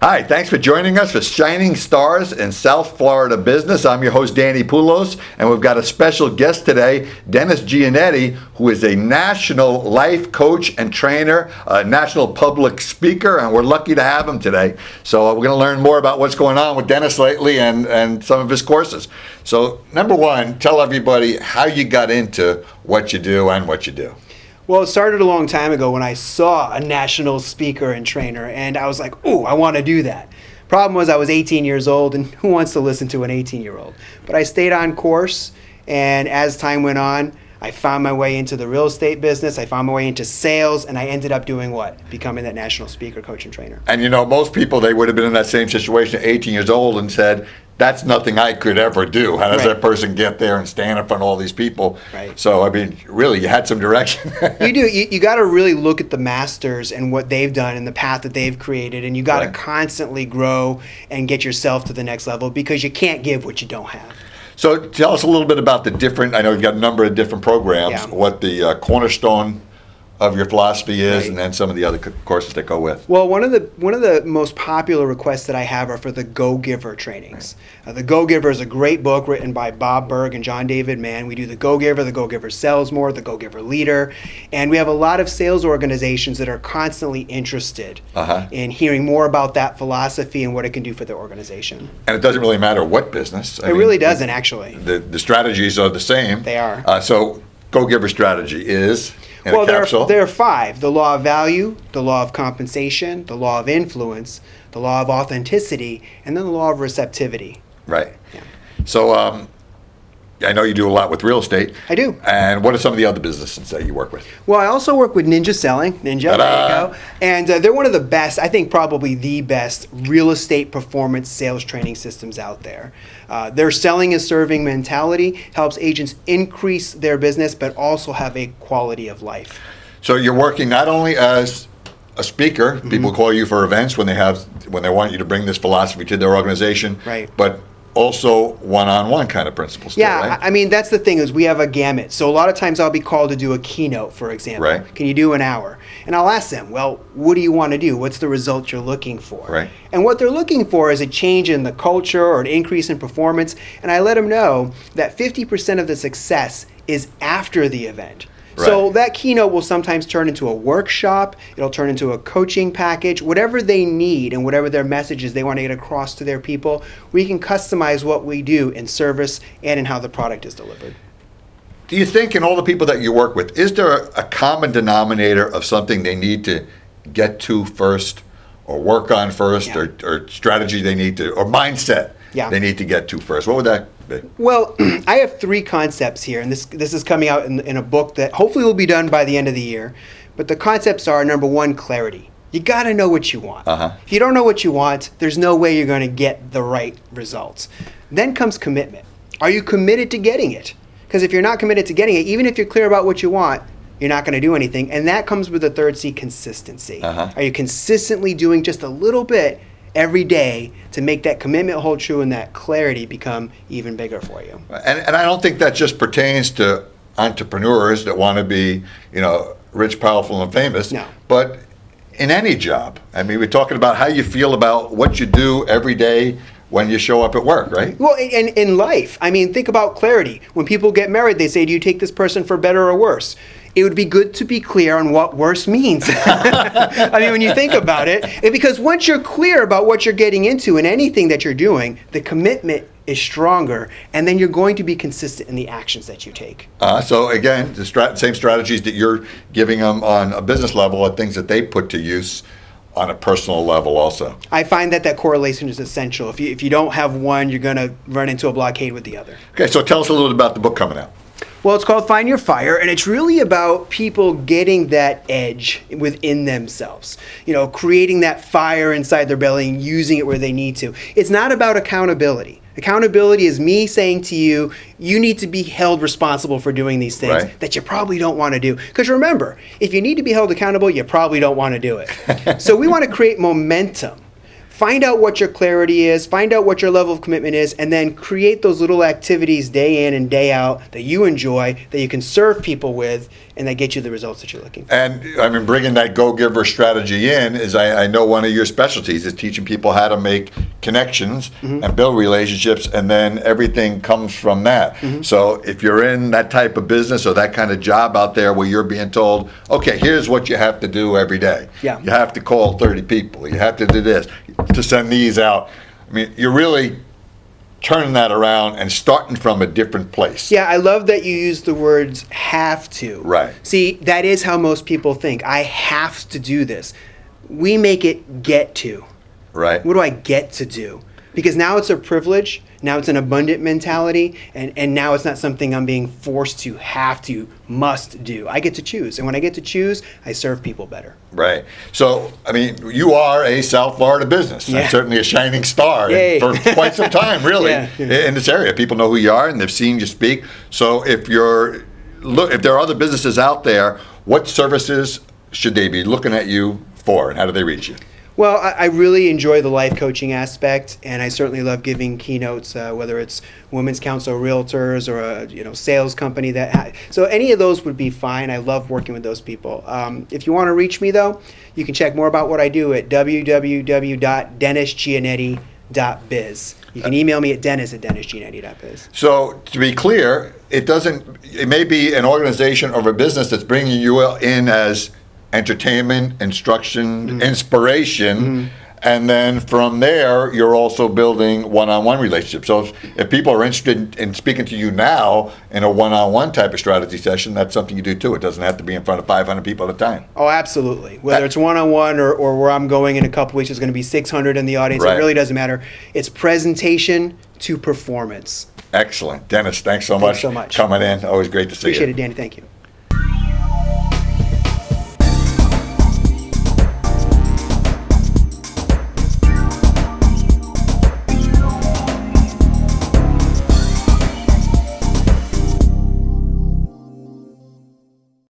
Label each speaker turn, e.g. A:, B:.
A: Hi, thanks for joining us for Shining Stars in South Florida Business. I'm your host, Danny Poulos, and we've got a special guest today, Dennis Giannetti, who is a national life coach and trainer, a national public speaker, and we're lucky to have him today. So we're going to learn more about what's going on with Dennis lately and some of his courses. So number one, tell everybody how you got into what you do and what you do.
B: Well, it started a long time ago when I saw a national speaker and trainer, and I was like, ooh, I want to do that. Problem was I was 18 years old, and who wants to listen to an 18-year-old? But I stayed on course, and as time went on, I found my way into the real estate business, I found my way into sales, and I ended up doing what? Becoming that national speaker, coach, and trainer.
A: And you know, most people, they would have been in that same situation at 18 years old and said, that's nothing I could ever do. How does that person get there and stand in front of all these people?
B: Right.
A: So, I mean, really, you had some direction.
B: You do. You got to really look at the masters and what they've done and the path that they've created, and you got to constantly grow and get yourself to the next level because you can't give what you don't have.
A: So tell us a little bit about the different, I know you've got a number of different programs, what the cornerstone of your philosophy is, and then some of the other courses that go with.
B: Well, one of the most popular requests that I have are for the Go Giver trainings. The Go Giver is a great book written by Bob Berg and John David Mann. We do the Go Giver Sells More, the Go Giver Leader, and we have a lot of sales organizations that are constantly interested in hearing more about that philosophy and what it can do for their organization.
A: And it doesn't really matter what business.
B: It really doesn't, actually.
A: The strategies are the same.
B: They are.
A: So Go Giver strategy is?
B: Well, there are five: the law of value, the law of compensation, the law of influence, the law of authenticity, and then the law of receptivity.
A: Right. Yeah. So I know you do a lot with real estate.
B: I do.
A: And what are some of the other businesses that you work with?
B: Well, I also work with Ninja Selling, there you go. And they're one of the best, I think probably the best real estate performance sales training systems out there. Their selling is serving mentality helps agents increase their business, but also have a quality of life.
A: So you're working not only as a speaker, people call you for events when they want you to bring this philosophy to their organization, but also one-on-one kind of principles.
B: Yeah, I mean, that's the thing is we have a gamut. So a lot of times I'll be called to do a keynote, for example.
A: Right.
B: Can you do an hour? And I'll ask them, well, what do you want to do? What's the result you're looking for?
A: Right.
B: And what they're looking for is a change in the culture or an increase in performance. And I let them know that 50% of the success is after the event. Right. So that keynote will sometimes turn into a workshop, it'll turn into a coaching package, whatever they need and whatever their messages they want to get across to their people, we can customize what we do in service and in how the product is delivered.
A: Do you think in all the people that you work with, is there a common denominator of something they need to get to first or work on first or strategy they need to, or mindset they need to get to first? What would that be?
B: Well, I have three concepts here, and this is coming out in a book that hopefully will be done by the end of the year. But the concepts are, number one, clarity. You got to know what you want. If you don't know what you want, there's no way you're going to get the right results. Then comes commitment. Are you committed to getting it? Because if you're not committed to getting it, even if you're clear about what you want, you're not going to do anything. And that comes with the third C, consistency. Are you consistently doing just a little bit every day to make that commitment hold true and that clarity become even bigger for you?
A: And I don't think that just pertains to entrepreneurs that want to be, rich, powerful, and famous.
B: No.
A: But in any job. I mean, we're talking about how you feel about what you do every day when you show up at work, right?
B: Well, and in life, I mean, think about clarity. When people get married, they say, do you take this person for better or worse? It would be good to be clear on what worse means. I mean, when you think about it, because once you're clear about what you're getting into in anything that you're doing, the commitment is stronger, and then you're going to be consistent in the actions that you take.
A: So again, the same strategies that you're giving them on a business level are things that they put to use on a personal level also.
B: I find that correlation is essential. If you don't have one, you're going to run into a blockade with the other.
A: Okay, so tell us a little bit about the book coming out.
B: Well, it's called Find Your Fire, and it's really about people getting that edge within themselves. Creating that fire inside their belly and using it where they need to. It's not about accountability. Accountability is me saying to you, you need to be held responsible for doing these things that you probably don't want to do. Because remember, if you need to be held accountable, you probably don't want to do it. So we want to create momentum. find out what your clarity is, find out what your level of commitment is, and then create those little activities day in and day out that you enjoy, that you can serve people with, and that get you the results that you're looking for.
A: And I mean, bringing that go-giver strategy in is, I know one of your specialties is teaching people how to make connections and build relationships, and then everything comes from that. So if you're in that type of business or that kind of job out there where you're being told, okay, here's what you have to do every day.
B: Yeah.
A: You have to call 30 people. You have to do this, to send these out. I mean, you're really turning that around and starting from a different place.
B: Yeah, I love that you use the words have to.
A: Right.
B: See, that is how most people think. I have to do this. We make it get to.
A: Right.
B: What do I get to do? Because now it's a privilege, now it's an abundant mentality, and now it's not something I'm being forced to, have to, must do. I get to choose. And when I get to choose, I serve people better.
A: Right. So, I mean, you are a South Florida business.
B: Yeah.
A: And certainly a shining star
B: Yay.
A: for quite some time, really,
B: Yeah.
A: in this area. People know who you are and they've seen you speak. So if if there are other businesses out there, what services should they be looking at you for, and how do they reach you?
B: Well, I really enjoy the life coaching aspect, and I certainly love giving keynotes, whether it's Women's Council Realtors or a sales company. So any of those would be fine. I love working with those people. If you want to reach me, though, you can check more about what I do at www.dennisgiannetti.biz. You can email me at dennis@dennisgiannetti.biz.
A: So to be clear, it may be an organization or a business that's bringing you in as entertainment, instruction, inspiration, and then from there you're also building one-on-one relationships. So if people are interested in speaking to you now in a one-on-one type of strategy session, that's something you do too. It doesn't have to be in front of 500 people at a time.
B: Oh, absolutely. Whether it's one-on-one or where I'm going in a couple weeks, there's going to be 600 in the audience.
A: Right.
B: It really doesn't matter. It's presentation to performance.
A: Excellent. Dennis, thanks so much.
B: Thanks so much.
A: Coming in. Always great to see you.
B: Appreciate it, Danny. Thank you.